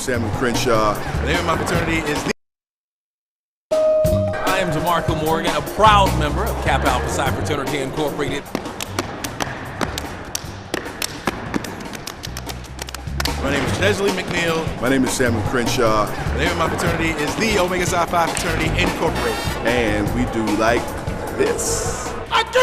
Samuel Crenshaw. The name of my fraternity is the... I am DeMarco Morgan, a proud member of Kappa Alpha Psi Fraternity Incorporated. My name is Chesley McNeil. My name is Samuel Crenshaw. The name of my fraternity is the Omega Psi Phi Fraternity Incorporated. And we do like this. I do!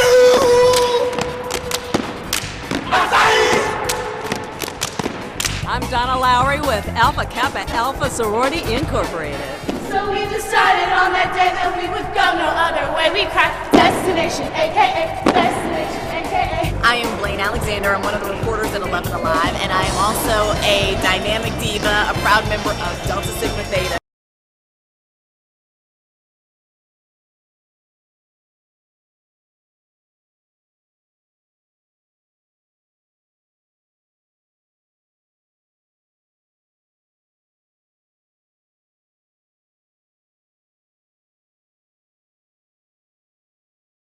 I'm Donna Lowry with Alpha Kappa Alpha Sorority Incorporated. So we decided on that day that we would go no other way. We cracked Destination, aka Destination, aka. I am Blaine Alexander. I'm one of the reporters at 11 Alive, and I am also a dynamic diva, a proud member of Delta Sigma Theta.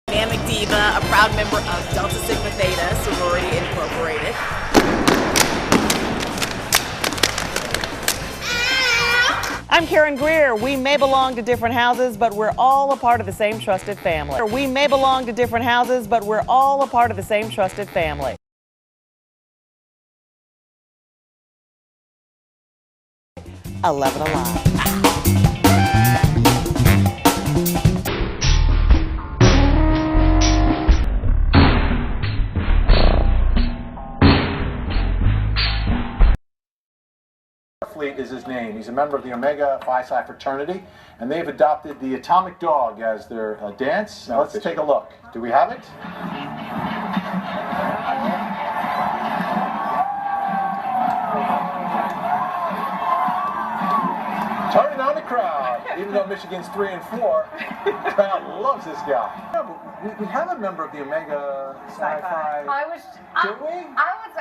Dynamic diva, a proud member of Delta Sigma Theta, Sorority Incorporated. I'm Karen Greer. We may belong to different houses, but we're all a part of the same trusted family. We may belong to different houses, but we're all a part of the same trusted family. 11 Alive. Is his name. He's a member of the Omega Phi Psi fraternity, and they've adopted the atomic dog as their dance. Now let's take a look. Do we have it? Turning on the crowd. Even though Michigan's 3 and 4, the crowd loves this guy. Yeah, but we have a member of the Omega Psi Phi.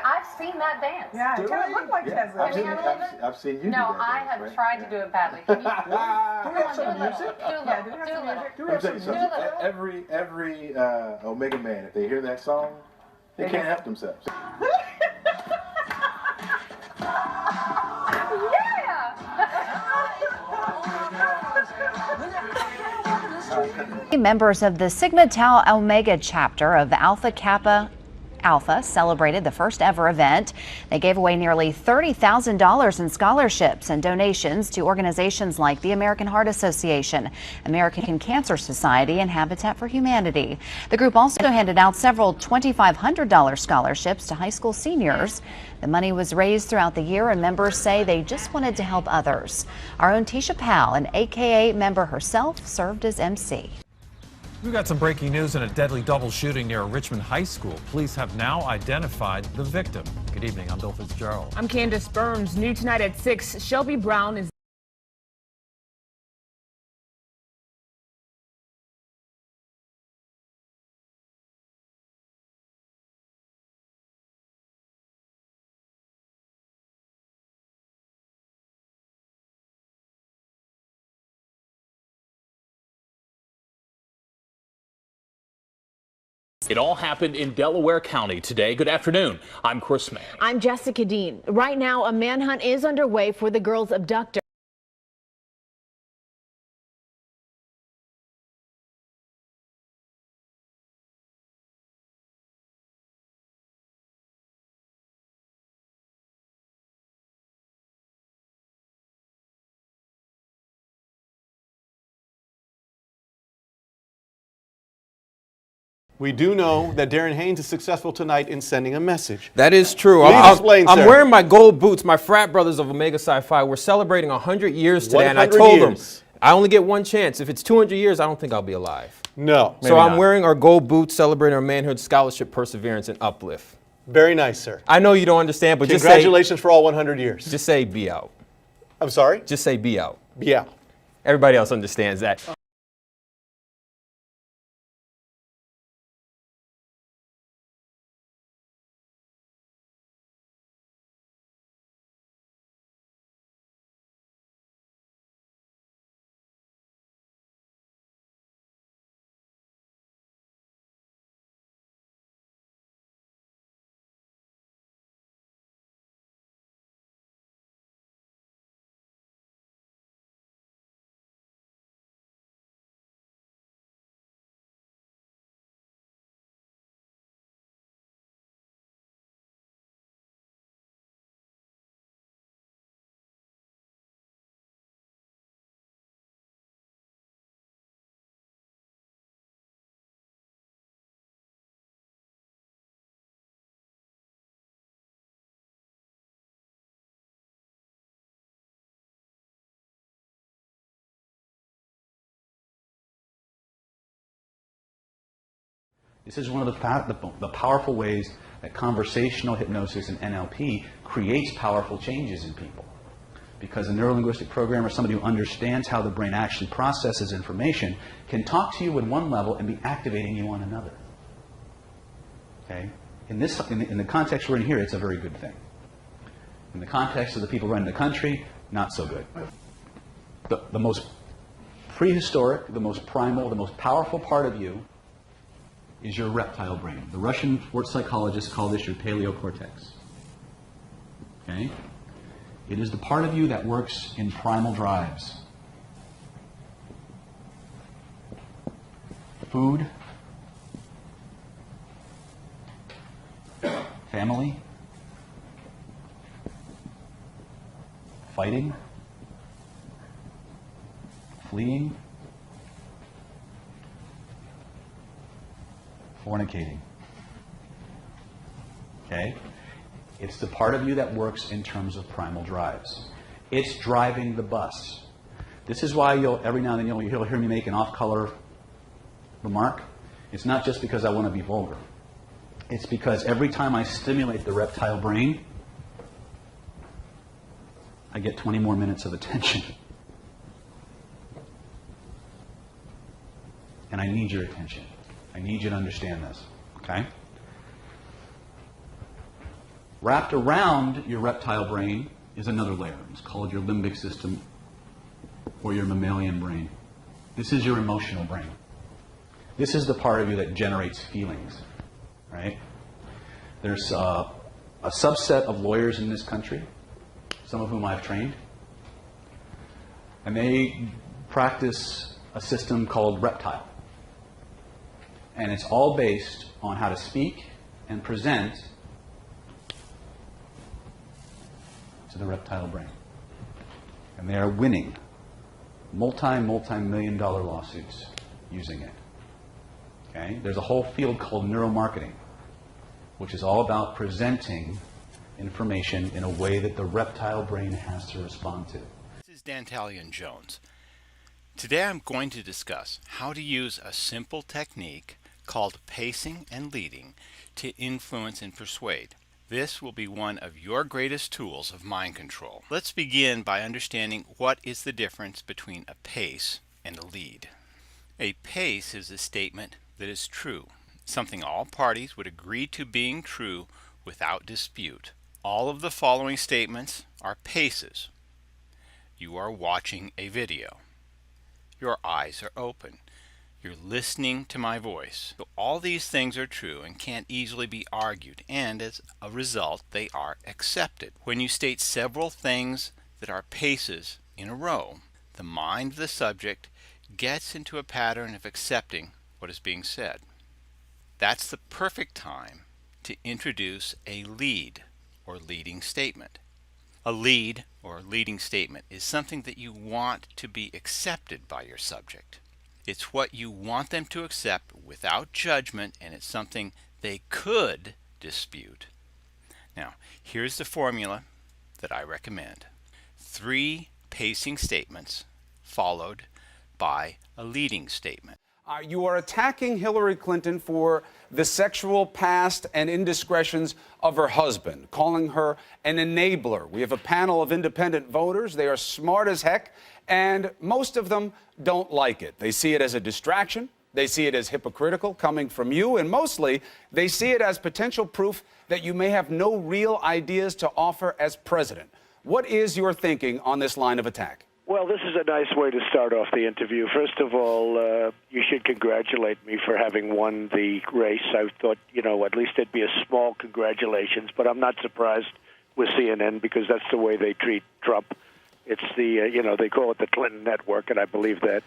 I've seen that dance. Yeah, it kind of looked like Chesley. I've seen you do No, that I dance, have right? tried to do it badly. Can you Do we have some music? do a little? Yeah, do we have some music? Let me tell you something. Every Omega man, if they hear that song, they can't help themselves. Members of the Sigma Tau Omega chapter of Alpha Kappa Alpha celebrated the first ever event. They gave away nearly $30,000 in scholarships and donations to organizations like the American Heart Association, American Cancer Society, and Habitat for Humanity. The group also handed out several $2,500 scholarships to high school seniors. The money was raised throughout the year, and members say they just wanted to help others. Our own Tisha Powell, an AKA member herself, served as MC. We've got some breaking news in a deadly double shooting near Richmond High School. Police have now identified the victim. Good evening, I'm Bill Fitzgerald. I'm Candace Burns. New tonight at 6, Shelby Brown is It all happened in Delaware County today. Good afternoon. I'm Chris May. I'm Jessica Dean. Right now, a manhunt is underway for the girl's abductor. We do know that Darren Haynes is successful tonight in sending a message. That is true. Please explain, I'm sir. wearing my gold boots. My frat brothers of Omega Psi Phi, we're celebrating 100 years today, and I told them I only get one chance. If it's 200 years, I don't think I'll be alive. No. So I'm wearing our gold boots, celebrating our manhood, scholarship, perseverance, and uplift. Very nice, sir. I know you don't understand, but congratulations for all 100 years. Just say be out. I'm sorry? Just say be out. Be out. Everybody else understands that. This is one of the powerful ways that conversational hypnosis and NLP creates powerful changes in people. Because a neurolinguistic programmer, somebody who understands how the brain actually processes information, can talk to you at one level and be activating you on another. Okay? In the context we're in here, it's a very good thing. In the context of the people running the country, not so good. The most prehistoric, the most primal, the most powerful part of you is your reptile brain. The Russian sports psychologists call this your paleocortex. Okay? It is the part of you that works in primal drives. Food, family, fighting, fleeing, fornicating. Okay? It's the part of you that works in terms of primal drives. It's driving the bus. This is why every now and then you'll hear me make an off-color remark. It's not just because I want to be vulgar. It's because every time I stimulate the reptile brain, I get 20 more minutes of attention. And I need your attention. I need you to understand this, okay? Wrapped around your reptile brain is another layer. It's called your limbic system or your mammalian brain. This is your emotional brain. This is the part of you that generates feelings, right? There's a subset of lawyers in this country, some of whom I've trained, and they practice a system called reptile. And it's all based on how to speak and present to the reptile brain. And they are winning multi-million-dollar lawsuits using it. Okay? There's a whole field called neuromarketing, which is all about presenting information in a way that the reptile brain has to respond to. This is Dantalian Jones. Today I'm going to discuss how to use a simple technique called pacing and leading to influence and persuade. This will be one of your greatest tools of mind control. Let's begin by understanding what is the difference between a pace and a lead. A pace is a statement that is true, something all parties would agree to being true without dispute. All of the following statements are paces. You are watching a video. Your eyes are open. You're listening to my voice. So all these things are true and can't easily be argued, and as a result, they are accepted. When you state several things that are paces in a row, the mind of the subject gets into a pattern of accepting what is being said. That's the perfect time to introduce a lead or leading statement. A lead or leading statement is something that you want to be accepted by your subject. It's what you want them to accept without judgment, and it's something they could dispute. Now, here's the formula that I recommend. 3 pacing statements followed by a leading statement. You are attacking Hillary Clinton for the sexual past and indiscretions of her husband, calling her an enabler. We have a panel of independent voters. They are smart as heck, and most of them don't like it. They see it as a distraction. They see it as hypocritical coming from you, and mostly they see it as potential proof that you may have no real ideas to offer as president. What is your thinking on this line of attack? Well, this is a nice way to start off the interview. First of all, you should congratulate me for having won the race. I thought, at least it'd be a small congratulations, but I'm not surprised with CNN because that's the way they treat Trump. It's the, they call it the Clinton Network, and I believe that.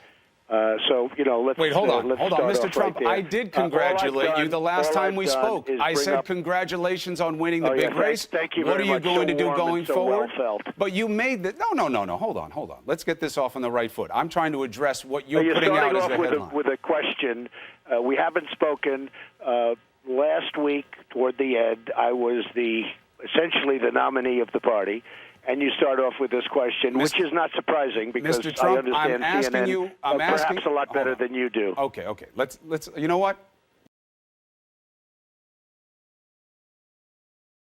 Let's wait. Hold on, Mr. Trump. Right, I did congratulate you the last time we spoke. I said congratulations on winning the big race. Thank you what very are you much. going to do going forward? Well felt. But you made the no. Hold on. Let's get this off on the right foot. I'm trying to address what you're putting out as the headline. With a question. We haven't spoken. Last week, toward the end, I was essentially the nominee of the party. And you start off with this question, which is not surprising because Mr. Trump, I understand CNN perhaps a lot better than you do. Okay. Let's. You know what?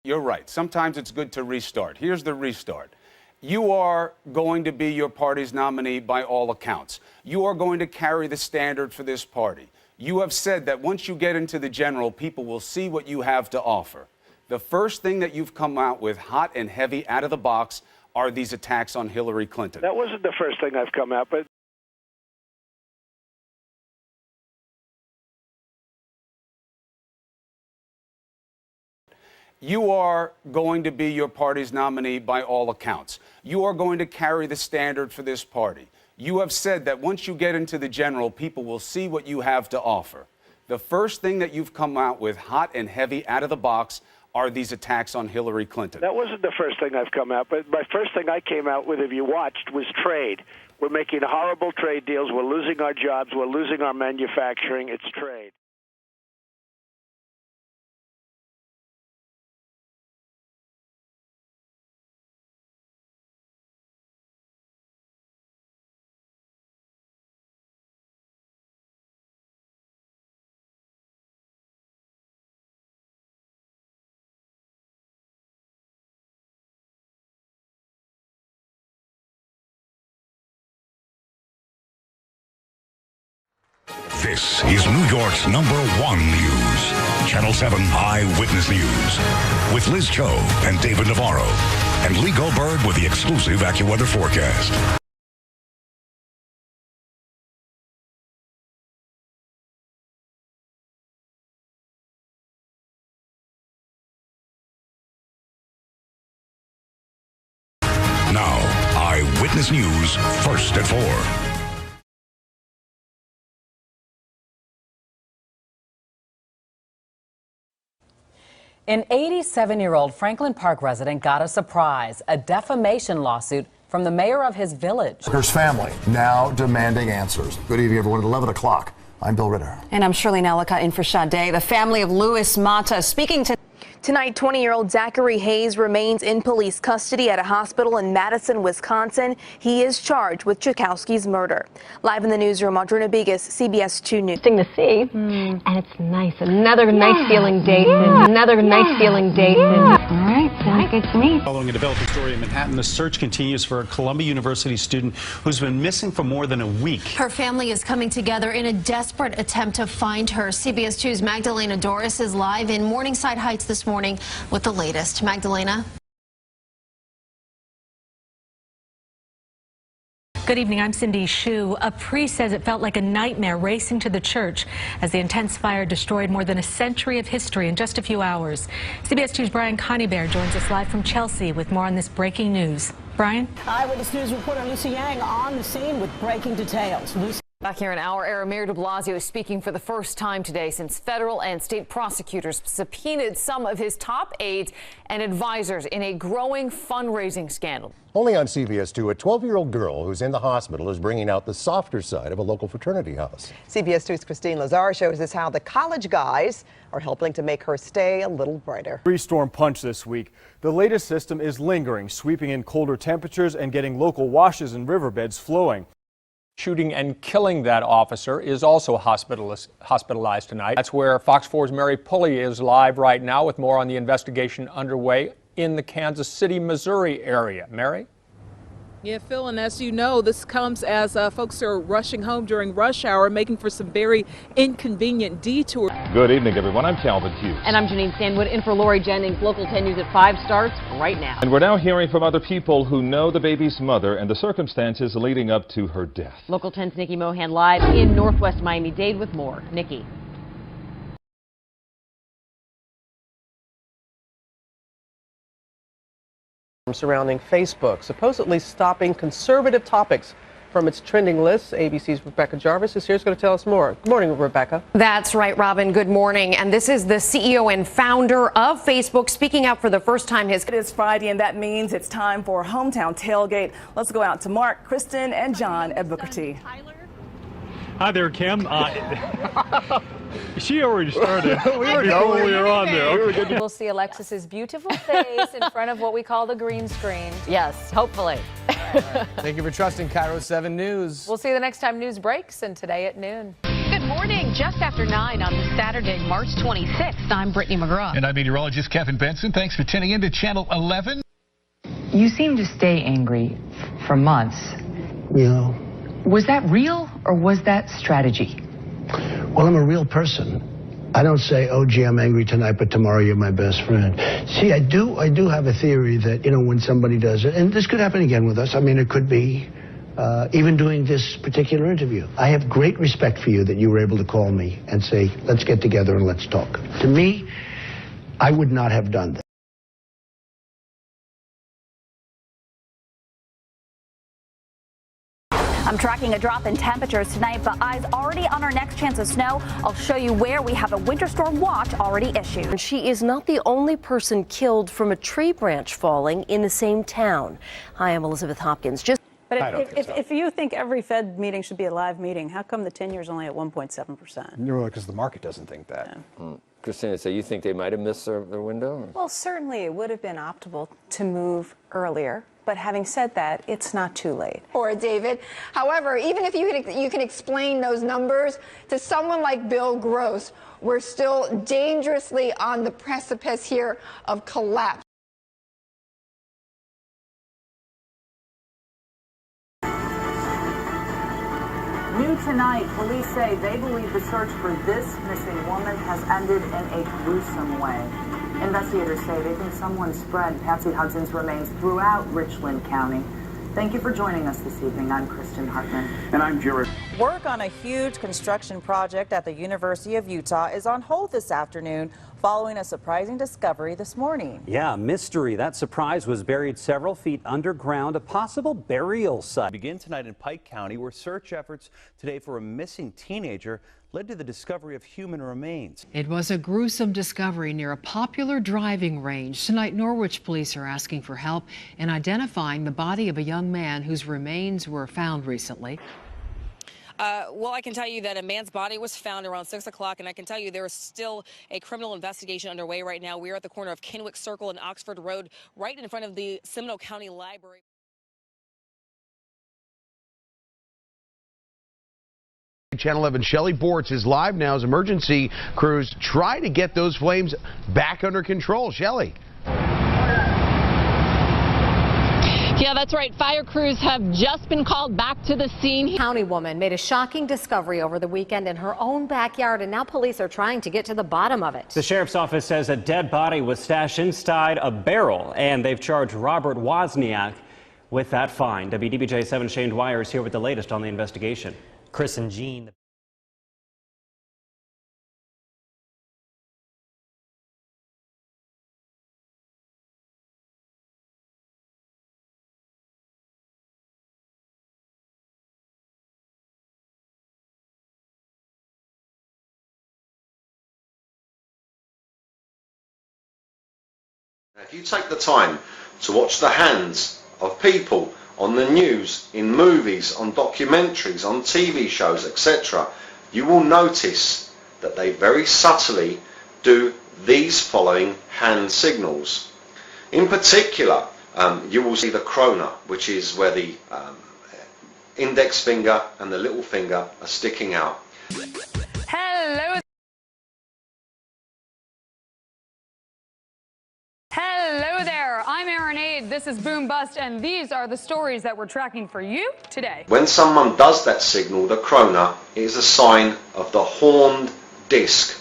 You're right. Sometimes it's good to restart. Here's the restart. You are going to be your party's nominee by all accounts. You are going to carry the standard for this party. You have said that once you get into the general, people will see what you have to offer. The first thing that you've come out with hot and heavy out of the box are these attacks on Hillary Clinton. That wasn't the first thing I've come out, but you are going to be your party's nominee by all accounts. You are going to carry the standard for this party. You have said that once you get into the general, people will see what you have to offer. The first thing that you've come out with hot and heavy out of the box are these attacks on Hillary Clinton. That wasn't the first thing I've come out, but my first thing I came out with, if you watched, was trade. We're making horrible trade deals. We're losing our jobs. We're losing our manufacturing. It's trade. This is New York's #1 news. Channel 7 Eyewitness News. With Liz Cho and David Navarro. And Lee Goldberg with the exclusive AccuWeather forecast. Now, Eyewitness News, first at 4. An 87-year-old Franklin Park resident got a surprise, a defamation lawsuit from the mayor of his village. His family now demanding answers. Good evening, everyone. At 11 o'clock, I'm Bill Ritter. And I'm Shirley Nelica in for Sade. The family of Louis Mata speaking to... Tonight, 20-year-old Zachary Hayes remains in police custody at a hospital in Madison, Wisconsin. He is charged with Chakowski's murder. Live in the newsroom, Audrina Begas, CBS 2 News. Interesting to see, and it's nice. Another nice feeling day. Another nice feeling day. All right, sounds good to me. Following a developing story in Manhattan, the search continues for a Columbia University student who's been missing for more than a week. Her family is coming together in a desperate attempt to find her. CBS 2's Magdalena Doris is live in Morningside Heights this morning with the latest. Magdalena. Good evening, I'm Cindy Hsu. A priest says it felt like a nightmare racing to the church as the intense fire destroyed more than a century of history in just a few hours. CBS 2's Brian Coneybear joins us live from Chelsea with more on this breaking news. Brian? Eyewitness News reporter Lucy Yang on the scene with breaking details. Lucy. Back here in our era, Mayor de Blasio is speaking for the first time today since federal and state prosecutors subpoenaed some of his top aides and advisors in a growing fundraising scandal. Only on CBS 2, a 12-year-old girl who's in the hospital is bringing out the softer side of a local fraternity house. CBS 2's Christine Lazar shows us how the college guys are helping to make her stay a little brighter. Storm punch this week. The latest system is lingering, sweeping in colder temperatures and getting local washes and riverbeds flowing. Shooting and killing that officer is also hospitalized tonight. That's where Fox 4's Mary Pulley is live right now with more on the investigation underway in the Kansas City, Missouri area. Mary? Yeah, Phil, and as you know, this comes as folks are rushing home during rush hour, making for some very inconvenient detours. Good evening, everyone. I'm Calvin Hughes. And I'm Janine Stanwood in for Lori Jennings. Local 10 News at 5 starts right now. And we're now hearing from other people who know the baby's mother and the circumstances leading up to her death. Local 10's Nikki Mohan live in Northwest Miami-Dade with more. Nikki. Surrounding Facebook, supposedly stopping conservative topics from its trending lists. ABC's Rebecca Jarvis is here. She's going to tell us more. Good morning, Rebecca. That's right, Robin. Good morning. And this is the CEO and founder of Facebook speaking out for the first time. It is Friday, and that means it's time for Hometown Tailgate. Let's go out to Mark, Kristen, and John at Booker T. Hi there, Kim. She already started we were on there. We'll see Alexis's beautiful face in front of what we call the green screen. Yes, hopefully. Thank you for trusting Cairo 7 News. We'll see you the next time news breaks, and today at noon. Good morning. Just after 9 on this Saturday, March 26th, I'm Brittany McGraw. And I'm meteorologist Kevin Benson. Thanks for tuning in to Channel 11. You seem to stay angry for months. Yeah. Was that real or was that strategy? Well, I'm a real person. I don't say, oh, gee, I'm angry tonight, but tomorrow you're my best friend. See, I do have a theory that, when somebody does it, and this could happen again with us. I mean, it could be even doing this particular interview. I have great respect for you that you were able to call me and say, let's get together and let's talk. To me, I would not have done that. I'm tracking a drop in temperatures tonight, but eyes already on our next chance of snow. I'll show you where we have a winter storm watch already issued. She is not the only person killed from a tree branch falling in the same town. Hi, I'm Elizabeth Hopkins. But if you think every Fed meeting should be a live meeting, how come the 10-year is only at 1.7%? Because the market doesn't think that. Yeah. Christina, so you think they might have missed their window? Well, certainly it would have been optimal to move earlier. But having said that, it's not too late. Or David. However, even if you can explain those numbers to someone like Bill Gross, we're still dangerously on the precipice here of collapse. New tonight, police say they believe the search for this missing woman has ended in a gruesome way. Investigators say they think someone spread Patsy Hudson's remains throughout Richland County. Thank you for joining us this evening. I'm Kristen Hartman. And I'm Jared. Work on a huge construction project at the University of Utah is on hold this afternoon following a surprising discovery this morning. Yeah, mystery. That surprise was buried several feet underground, a possible burial site. Begin tonight in Pike County, where search efforts today for a missing teenager led to the discovery of human remains. It was a gruesome discovery near a popular driving range. Tonight, Norwich police are asking for help in identifying the body of a young man whose remains were found recently. Well, I can tell you that a man's body was found around 6 o'clock, and I can tell you there is still a criminal investigation underway right now. We are at the corner of Kenwick Circle and Oxford Road, right in front of the Seminole County Library. Channel 11 Shelley Bortz is live now as emergency crews try to get those flames back under control. Shelley. Yeah, that's right. Fire crews have just been called back to the scene. County woman made a shocking discovery over the weekend in her own backyard, and now police are trying to get to the bottom of it. The sheriff's office says a dead body was stashed inside a barrel, and they've charged Robert Wozniak with that find. WDBJ 7 Shane Dwyer is here with the latest on the investigation. Chris and Jean. If you take the time to watch the hands of people on the news, in movies, on documentaries, on TV shows, etc., you will notice that they very subtly do these following hand signals. In particular, you will see the krona, which is where the index finger and the little finger are sticking out. Hello. Hello there, I'm Aaron Aid, this is Boom Bust, and these are the stories that we're tracking for you today. When someone does that signal, the krona, it is a sign of the horned disc.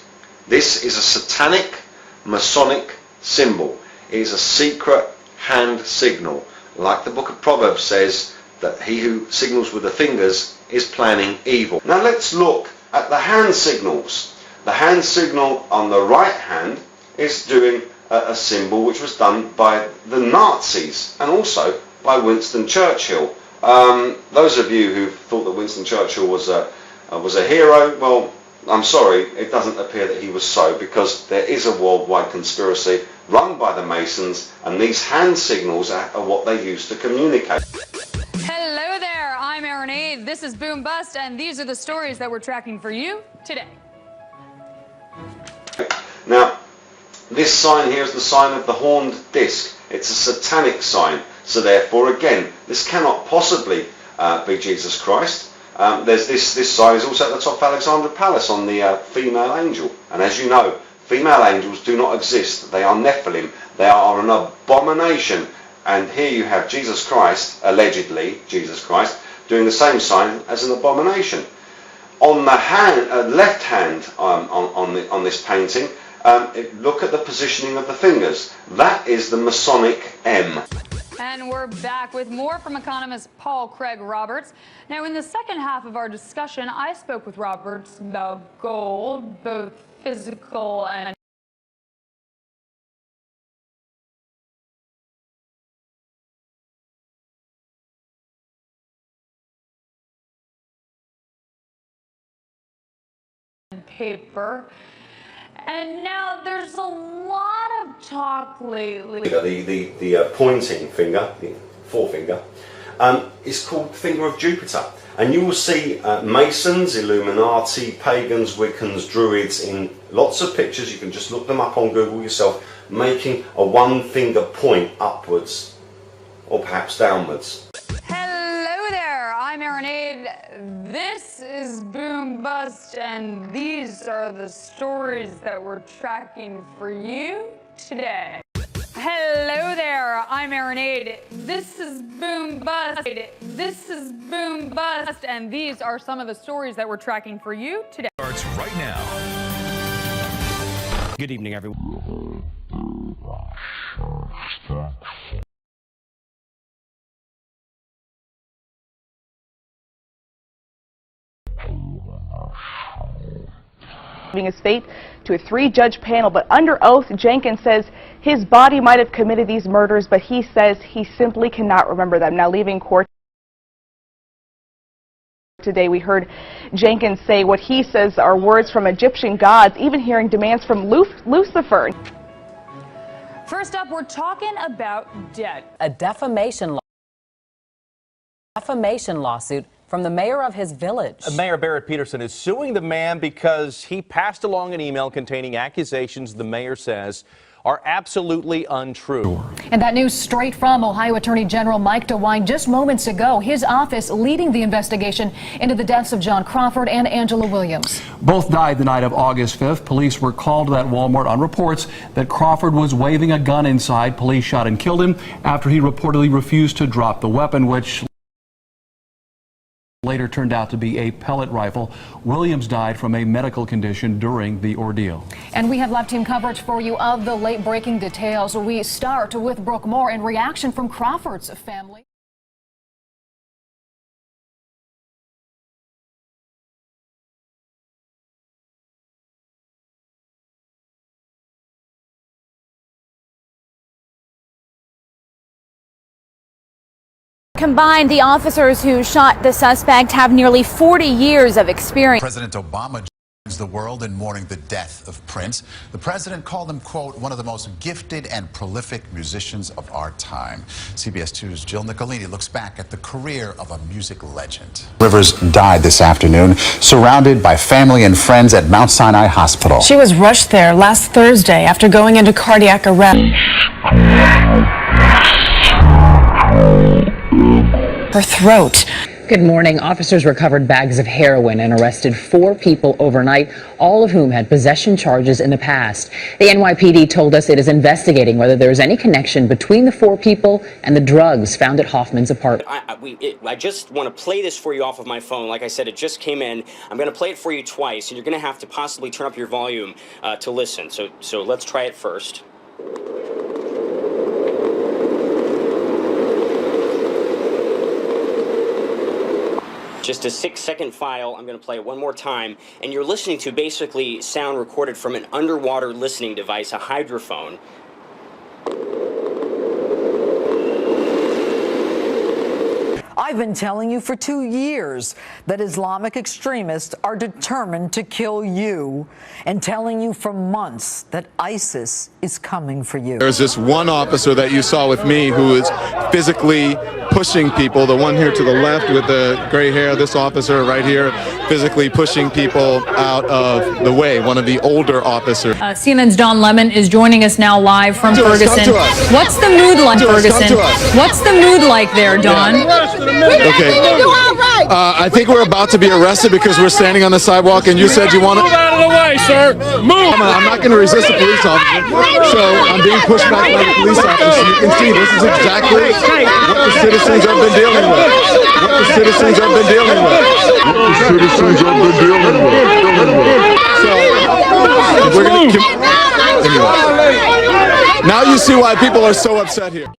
This is a satanic, Masonic symbol. It is a secret hand signal. Like the book of Proverbs says, that he who signals with the fingers is planning evil. Now let's look at the hand signals. The hand signal on the right hand is doing a symbol which was done by the Nazis and also by Winston Churchill. Those of you who thought that Winston Churchill was a hero, well, I'm sorry, it doesn't appear that he was so, because there is a worldwide conspiracy run by the Masons, and these hand signals are what they use to communicate. Hello there, I'm Aaron Aid, this is Boom Bust, and these are the stories that we're tracking for you today. Now, this sign here is the sign of the horned disc. It's a satanic sign. So therefore, again, this cannot possibly be Jesus Christ. There's this sign is also at the top of Alexandra Palace on the female angel. And as you know, female angels do not exist. They are Nephilim. They are an abomination. And here you have Jesus Christ, allegedly Jesus Christ, doing the same sign as an abomination. On the hand, left hand on this painting, look at the positioning of the fingers. That is the Masonic M. And we're back with more from economist Paul Craig Roberts. Now, in the second half of our discussion, I spoke with Roberts about gold, both physical and paper. And now there's a lot of talk lately. The pointing finger, the forefinger, is called Finger of Jupiter. And you will see Masons, Illuminati, Pagans, Wiccans, Druids in lots of pictures. You can just look them up on Google yourself, making a one finger point upwards or perhaps downwards. Hello there, I'm Aaron Aid. This is Boom Bust, and these are the stories that we're tracking for you today. Hello there, I'm Aaron Aid. This is Boom Bust. This is Boom Bust, and these are some of the stories that we're tracking for you today. Starts right now. Good evening, everyone. Leaving his fate to a three-judge panel, but under oath, Jenkins says his body might have committed these murders, but he says he simply cannot remember them. Now, leaving court today, we heard Jenkins say what he says are words from Egyptian gods, even hearing demands from Lucifer. First up, we're talking about debt. A defamation lawsuit from the mayor of his village. Mayor Barrett Peterson is suing the man because he passed along an email containing accusations the mayor says are absolutely untrue. And that news straight from Ohio Attorney General Mike DeWine just moments ago. His office leading the investigation into the deaths of John Crawford and Angela Williams. Both died the night of August 5th. Police were called to that Walmart on reports that Crawford was waving a gun inside. Police shot and killed him after he reportedly refused to drop the weapon, which later turned out to be a pellet rifle. Williams died from a medical condition during the ordeal. And we have live team coverage for you of the late breaking details. We start with Brooke Moore in reaction from Crawford's family. Combined, the officers who shot the suspect have nearly 40 years of experience. President Obama joins the world in mourning the death of Prince. The president called him, quote, one of the most gifted and prolific musicians of our time. CBS 2's Jill Nicolini looks back at the career of a music legend. Rivers died this afternoon, surrounded by family and friends at Mount Sinai Hospital. She was rushed there last Thursday after going into cardiac arrest. Her throat. Good morning. Officers recovered bags of heroin and arrested 4 people overnight, all of whom had possession charges in the past. The NYPD told us it is investigating whether there is any connection between the 4 people and the drugs found at Hoffman's apartment. I just want to play this for you off of my phone. Like I said, it just came in. I'm going to play it for you twice, and you're going to have to possibly turn up your volume to listen. So let's try it first. Just a 6-second file. I'm going to play it one more time. And you're listening to basically sound recorded from an underwater listening device, a hydrophone. I've been telling you for 2 years that Islamic extremists are determined to kill you, and telling you for months that ISIS is coming for you. There's this one officer that you saw with me who is physically pushing people, the one here to the left with the gray hair, this officer right here, physically pushing people out of the way, one of the older officers. CNN's Don Lemon is joining us now live from Ferguson. What's the mood like, Ferguson? What's the mood like there, Don? Okay. I think we're about to be arrested because we're standing on the sidewalk and you said you want to... Move out of the way, sir! Move! I'm not going to resist a police officer, so I'm being pushed back by the police officer. You can see this is exactly what the citizens have been dealing with. What the citizens have been dealing with. What the citizens have been dealing with. So, we're going to... Anyway. Now you see why people are so upset here.